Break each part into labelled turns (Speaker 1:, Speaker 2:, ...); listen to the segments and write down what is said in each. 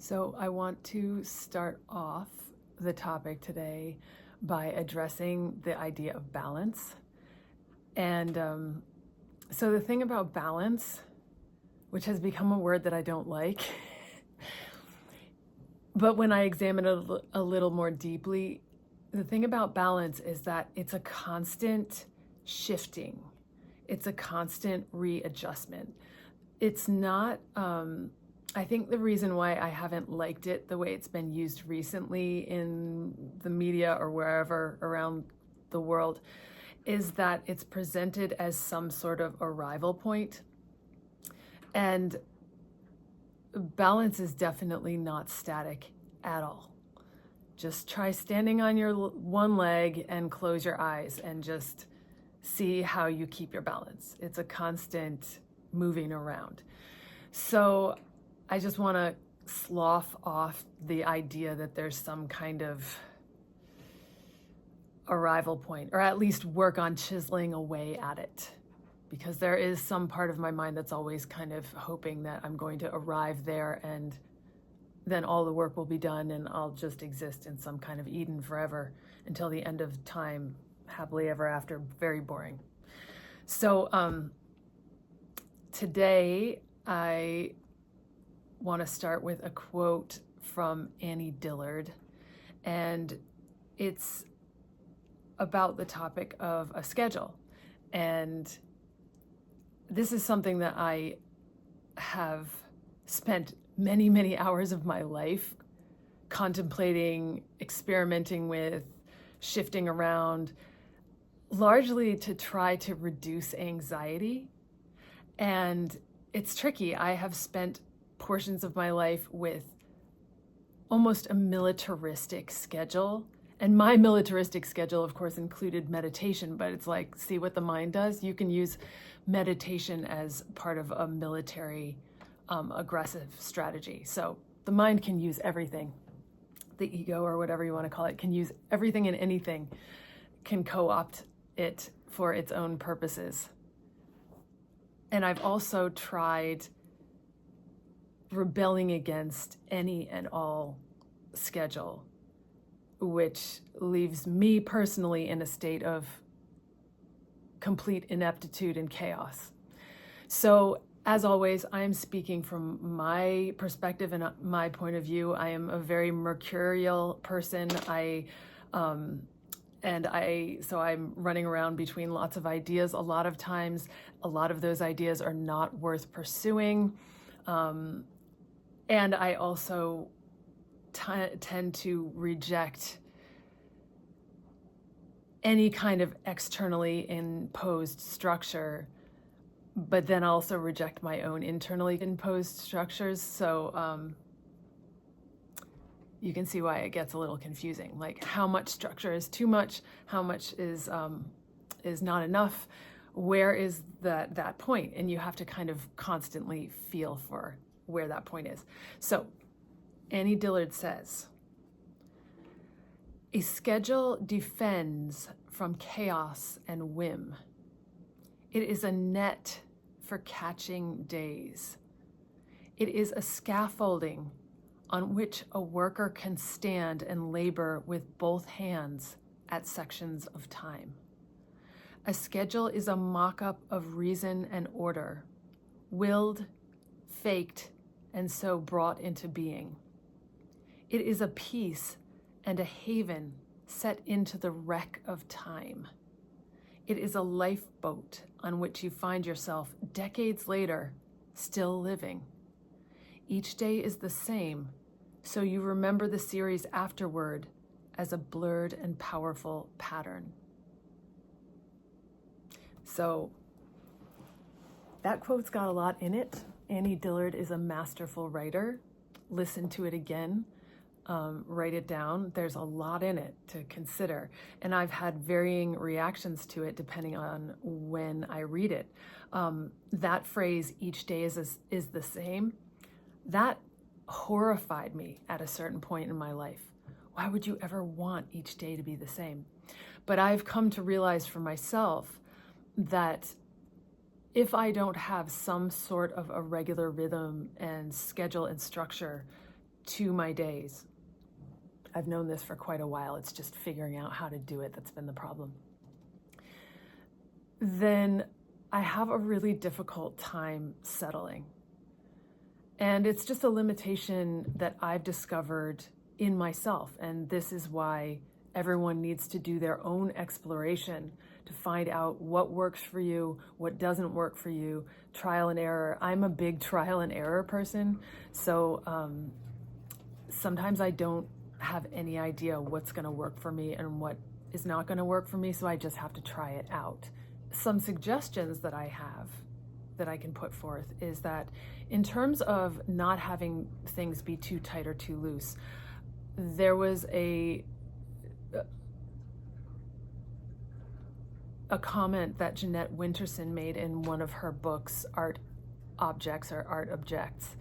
Speaker 1: So I want to start off the topic today by addressing the idea of balance. And so the thing about balance, which has become a word that I don't like, but when I examine it a little more deeply, the thing about balance is that it's a constant shifting. It's a constant readjustment. It's not, I think the reason why I haven't liked it the way it's been used recently in the media or wherever around the world is that it's presented as some sort of arrival point. And balance is definitely not static at all. Just try standing on your one leg and close your eyes and just see how you keep your balance. It's a constant moving around. So I just want to slough off the idea that there's some kind of arrival point, or at least work on chiseling away at it. Because there is some part of my mind that's always kind of hoping that I'm going to arrive there and then all the work will be done and I'll just exist in some kind of Eden forever until the end of time, happily ever after, very boring. So today I want to start with a quote from Annie Dillard, and it's about the topic of a schedule. And this is something that I have spent many, many hours of my life contemplating, experimenting with, shifting around, largely to try to reduce anxiety. And it's tricky. I have spent portions of my life with almost a militaristic schedule. And my militaristic schedule, of course, included meditation, but it's like, see what the mind does? You can use meditation as part of a military aggressive strategy. So the mind can use everything. The ego, or whatever you want to call it, can use everything and anything, can co-opt it for its own purposes. And I've also tried rebelling against any and all schedule, which leaves me personally in a state of complete ineptitude and chaos. So as always, I'm speaking from my perspective and my point of view. I am a very mercurial person. So I'm running around between lots of ideas. A lot of times, a lot of those ideas are not worth pursuing. And I also tend to reject any kind of externally imposed structure, but then also reject my own internally imposed structures. So you can see why it gets a little confusing. Like, how much structure is too much? How much is not enough? Where is that point? And you have to kind of constantly feel for where that point is. So Annie Dillard says, "A schedule defends from chaos and whim. It is a net for catching days. It is a scaffolding on which a worker can stand and labor with both hands at sections of time. A schedule is a mock-up of reason and order, willed, faked, and so brought into being. It is a peace and a haven set into the wreck of time. It is a lifeboat on which you find yourself decades later, still living. Each day is the same, so you remember the series afterward as a blurred and powerful pattern." So that quote's got a lot in it. Annie Dillard is a masterful writer. Listen to it again. Write it down. There's a lot in it to consider. And I've had varying reactions to it depending on when I read it. That phrase, "each day is the same," that horrified me at a certain point in my life. Why would you ever want each day to be the same? But I've come to realize for myself that if I don't have some sort of a regular rhythm and schedule and structure to my days. I've known this for quite a while. It's just figuring out how to do it that's been the problem. Then I have a really difficult time settling. And it's just a limitation that I've discovered in myself. And this is why everyone needs to do their own exploration to find out what works for you, what doesn't work for you, trial and error. I'm a big trial and error person. So sometimes I don't have any idea what's going to work for me and what is not going to work for me. So I just have to try it out. Some suggestions that I have that I can put forth is that in terms of not having things be too tight or too loose, there was a comment that Jeanette Winterson made in one of her books, Art Objects or Art Objects,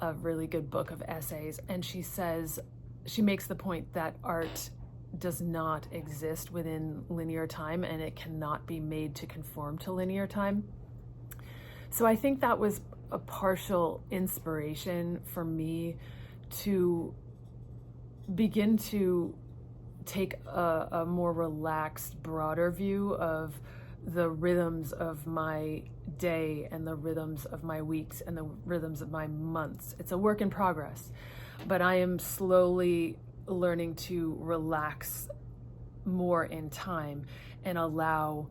Speaker 1: a really good book of essays. And she says, she makes the point that art does not exist within linear time and it cannot be made to conform to linear time. So I think that was a partial inspiration for me to begin to take a more relaxed, broader view of the rhythms of my day and the rhythms of my weeks and the rhythms of my months. It's a work in progress, but I am slowly learning to relax more in time and allow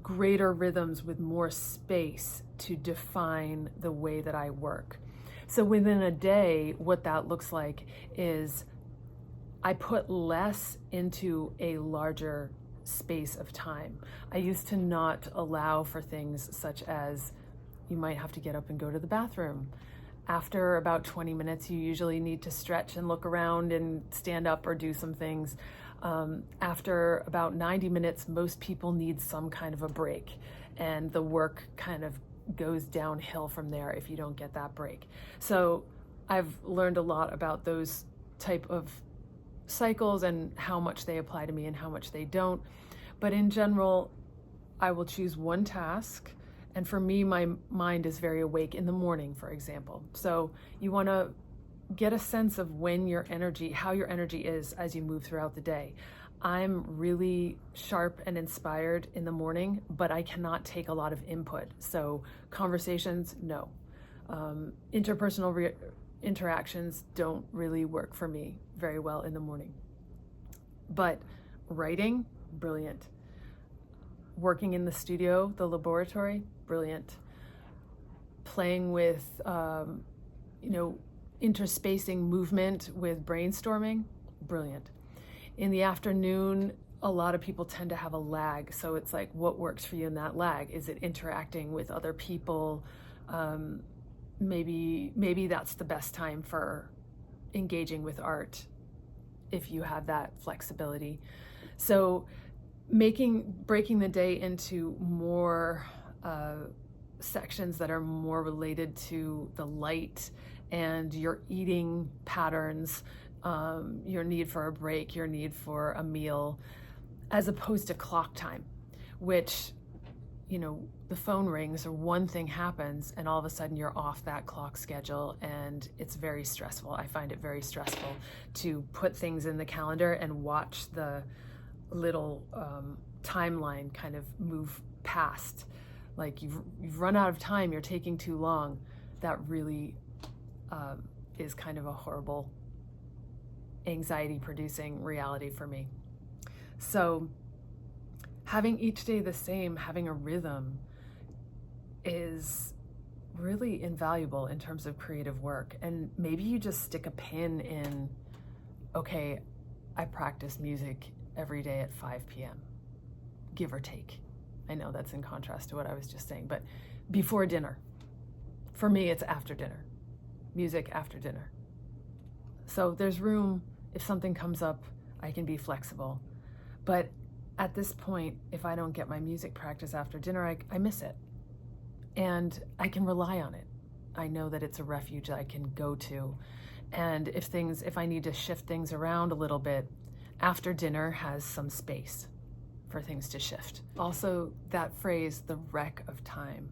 Speaker 1: greater rhythms with more space to define the way that I work. So within a day, what that looks like is I put less into a larger space of time. I used to not allow for things such as you might have to get up and go to the bathroom. After about 20 minutes, you usually need to stretch and look around and stand up or do some things. After about 90 minutes, most people need some kind of a break, and the work kind of goes downhill from there if you don't get that break. So I've learned a lot about those type of cycles and how much they apply to me and how much they don't. But in general, I will choose one task. And for me, my mind is very awake in the morning, for example. So you want to get a sense of when your energy, how your energy is as you move throughout the day. I'm really sharp and inspired in the morning, but I cannot take a lot of input. So conversations, no. Interpersonal interactions don't really work for me very well in the morning. But writing, brilliant. Working in the studio, the laboratory, brilliant. Playing with, interspacing movement with brainstorming, brilliant. In the afternoon, a lot of people tend to have a lag. So it's like, what works for you in that lag? Is it interacting with other people? Maybe that's the best time for engaging with art if you have that flexibility. So breaking the day into more sections that are more related to the light and your eating patterns, your need for a break, your need for a meal, as opposed to clock time, which, the phone rings or one thing happens and all of a sudden you're off that clock schedule, and it's very stressful. I find it very stressful to put things in the calendar and watch the little timeline kind of move past. Like you've run out of time, you're taking too long. That really is kind of a horrible anxiety-producing reality for me. So having each day the same, having a rhythm, is really invaluable in terms of creative work. And maybe you just stick a pin in, okay, I practice music every day at 5 p.m., give or take. I know that's in contrast to what I was just saying, but before dinner. For me, it's after dinner. Music after dinner. So there's room. If something comes up, I can be flexible. But at this point, if I don't get my music practice after dinner, I miss it. And I can rely on it. I know that it's a refuge I can go to. And if I need to shift things around a little bit, after dinner has some space for things to shift. Also, that phrase, the wreck of time,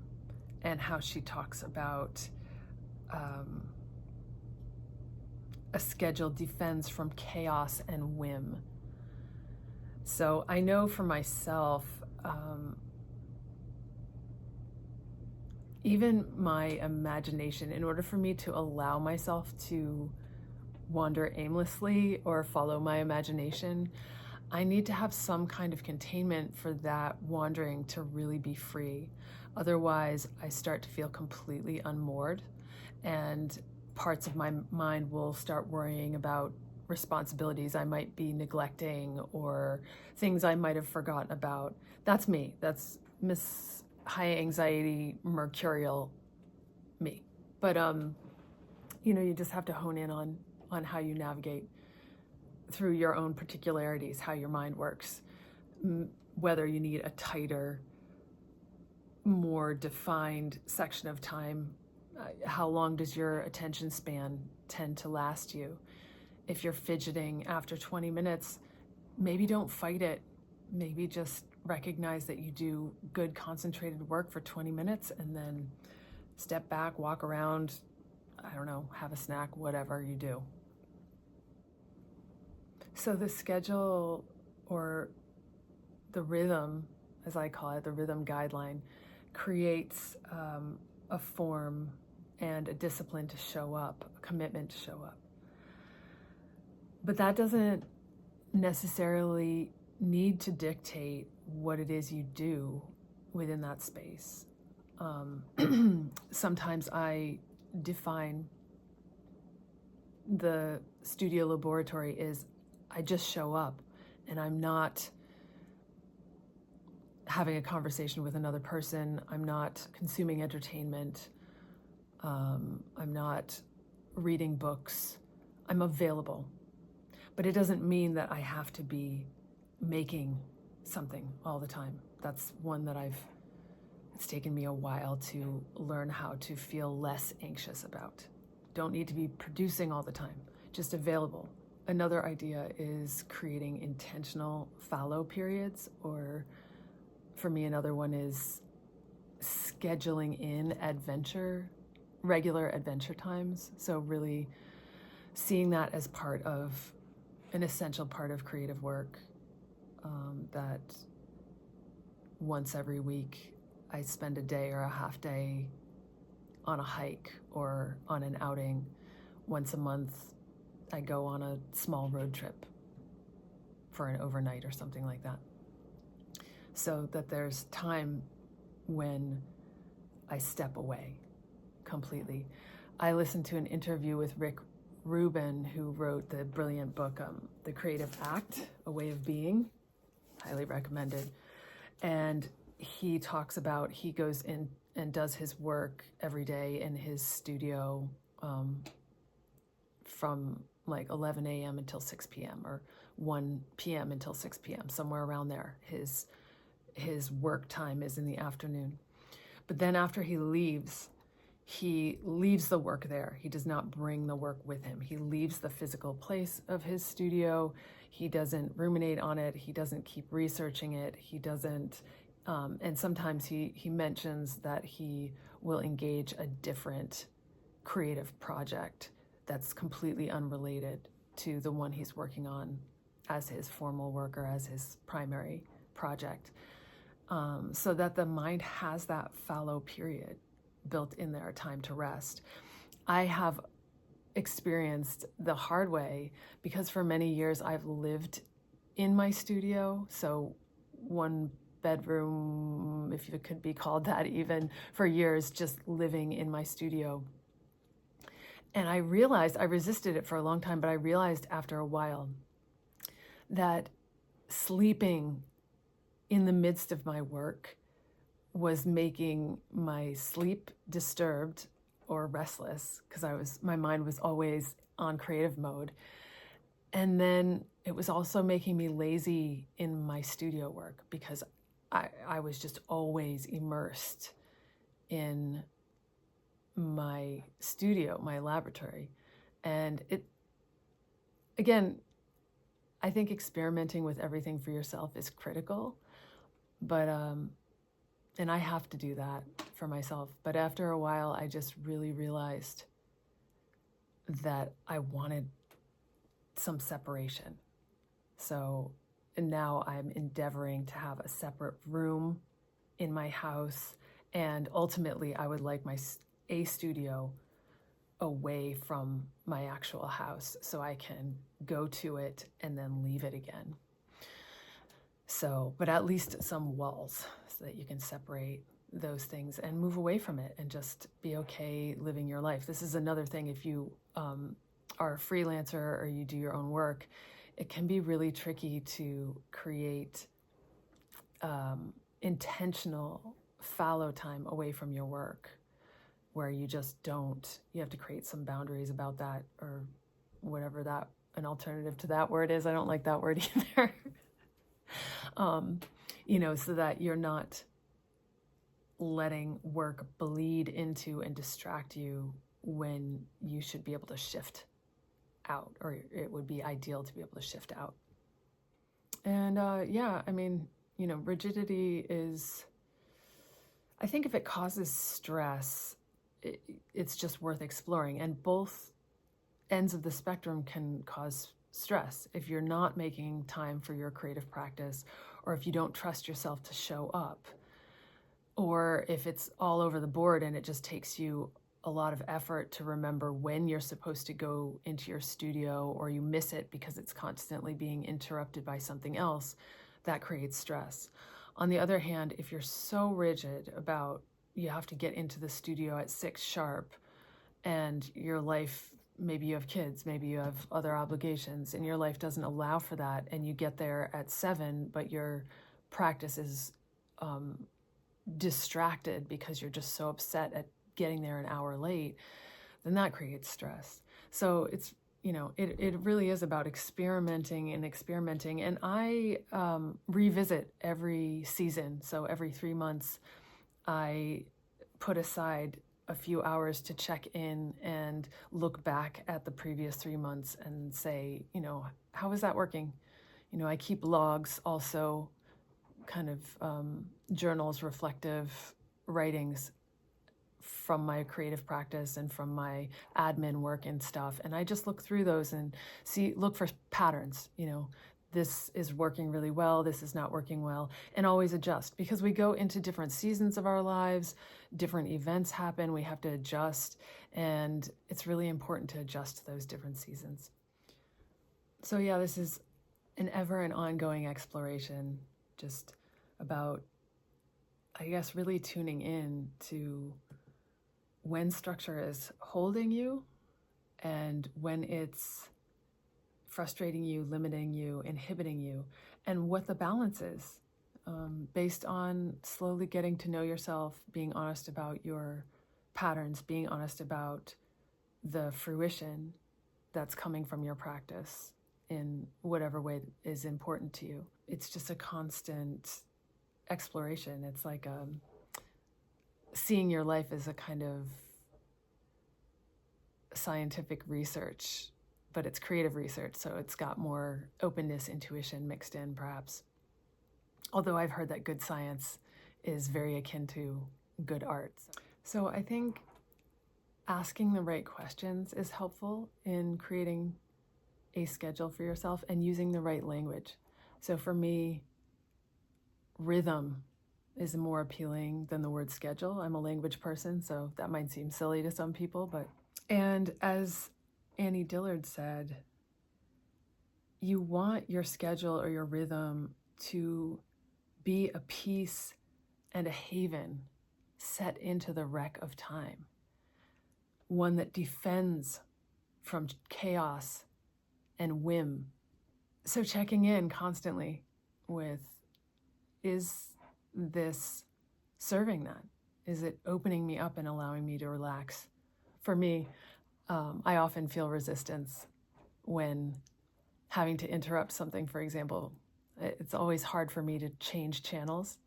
Speaker 1: and how she talks about a schedule defends from chaos and whim. So I know for myself, even my imagination, in order for me to allow myself to wander aimlessly or follow my imagination, I need to have some kind of containment for that wandering to really be free. Otherwise, I start to feel completely unmoored, and parts of my mind will start worrying about responsibilities I might be neglecting or things I might have forgotten about. That's me. That's Miss High Anxiety Mercurial me. But you just have to hone in on how you navigate through your own particularities, how your mind works, whether you need a tighter, more defined section of time. How long does your attention span tend to last you? If you're fidgeting after 20 minutes, maybe don't fight it. Maybe just recognize that you do good concentrated work for 20 minutes and then step back, walk around, I don't know, have a snack, whatever you do. So the schedule, or the rhythm, as I call it, the rhythm guideline, creates a form and a discipline to show up, a commitment to show up. But that doesn't necessarily need to dictate what it is you do within that space. Sometimes I define the studio laboratory as I just show up, and I'm not having a conversation with another person. I'm not consuming entertainment. I'm not reading books. I'm available. But it doesn't mean that I have to be making something all the time. That's one that it's taken me a while to learn how to feel less anxious about. Don't need to be producing all the time, just available. Another idea is creating intentional fallow periods, or for me, another one is scheduling in regular adventure times. So really seeing that as an essential part of creative work, that once every week I spend a day or a half day on a hike or on an outing. Once a month I go on a small road trip for an overnight or something like that. So that there's time when I step away completely. I listened to an interview with Rick Rubin, who wrote the brilliant book, The Creative Act, A Way of Being, highly recommended. And he talks about, he goes in and does his work every day in his studio from like 11 a.m. until 6 p.m. or 1 p.m. until 6 p.m., somewhere around there. His work time is in the afternoon. But then after he leaves the work there. He does not bring the work with him. He leaves the physical place of his studio. He doesn't ruminate on it. He doesn't keep researching it. He doesn't, and sometimes he mentions that he will engage a different creative project that's completely unrelated to the one he's working on as his formal work or as his primary project, so that the mind has that fallow period built in there, time to rest. I have experienced the hard way because for many years I've lived in my studio, so one bedroom, if it could be called that, even for years, just living in my studio. And I realized, I resisted it for a long time, but I realized after a while that sleeping in the midst of my work was making my sleep disturbed or restless, because my mind was always on creative mode. And then it was also making me lazy in my studio work because I was just always immersed in my studio, my laboratory. And again, I think experimenting with everything for yourself is critical, but and I have to do that for myself. But after a while, I just really realized that I wanted some separation. So now I'm endeavoring to have a separate room in my house, and ultimately I would like a studio away from my actual house so I can go to it and then leave it again. So, but at least some walls so that you can separate those things and move away from it and just be okay living your life. This is another thing. If you are a freelancer or you do your own work, it can be really tricky to create intentional fallow time away from your work, where you just don't, you have to create some boundaries about that, or whatever that, an alternative to that word is. I don't like that word either. So that you're not letting work bleed into and distract you when you should be able to shift out, or it would be ideal to be able to shift out. And rigidity is, I think if it causes stress, it's just worth exploring. And both ends of the spectrum can cause stress. If you're not making time for your creative practice, or if you don't trust yourself to show up, or if it's all over the board and it just takes you a lot of effort to remember when you're supposed to go into your studio, or you miss it because it's constantly being interrupted by something else, that creates stress. On the other hand, if you're so rigid about you have to get into the studio at 6 sharp, and your life, maybe you have kids, maybe you have other obligations, and your life doesn't allow for that, and you get there at 7, but your practice is distracted because you're just so upset at getting there an hour late, then that creates stress. So it's, it really is about experimenting. And I revisit every season. So every 3 months, I put aside a few hours to check in and look back at the previous 3 months and say, how is that working? I keep logs also, kind of journals, reflective writings from my creative practice and from my admin work and stuff. And I just look through those and look for patterns. This is working really well, this is not working well, and always adjust, because we go into different seasons of our lives, different events happen, we have to adjust, and it's really important to adjust to those different seasons. So yeah, this is an ever and ongoing exploration, just about, I guess, really tuning in to when structure is holding you and when it's frustrating you, limiting you, inhibiting you, and what the balance is, based on slowly getting to know yourself, being honest about your patterns, being honest about the fruition that's coming from your practice in whatever way is important to you. It's just a constant exploration. It's like seeing your life as a kind of scientific research, but it's creative research, so it's got more openness, intuition mixed in, perhaps. Although I've heard that good science is very akin to good art. So I think asking the right questions is helpful in creating a schedule for yourself and using the right language. So for me, rhythm is more appealing than the word schedule. I'm a language person, so that might seem silly to some people, and as Annie Dillard said, you want your schedule or your rhythm to be a piece and a haven set into the wreck of time, one that defends from chaos and whim. So checking in constantly with, is this serving that? Is it opening me up and allowing me to relax? For me, I often feel resistance when having to interrupt something, for example. It's always hard for me to change channels.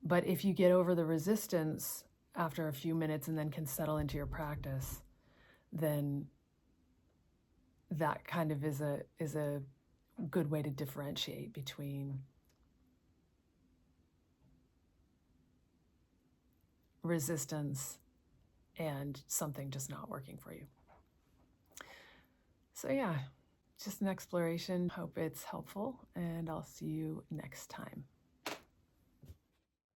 Speaker 1: But if you get over the resistance after a few minutes and then can settle into your practice, then that kind of is a good way to differentiate between resistance and something just not working for you. So yeah, just an exploration. Hope it's helpful, and I'll see you next time.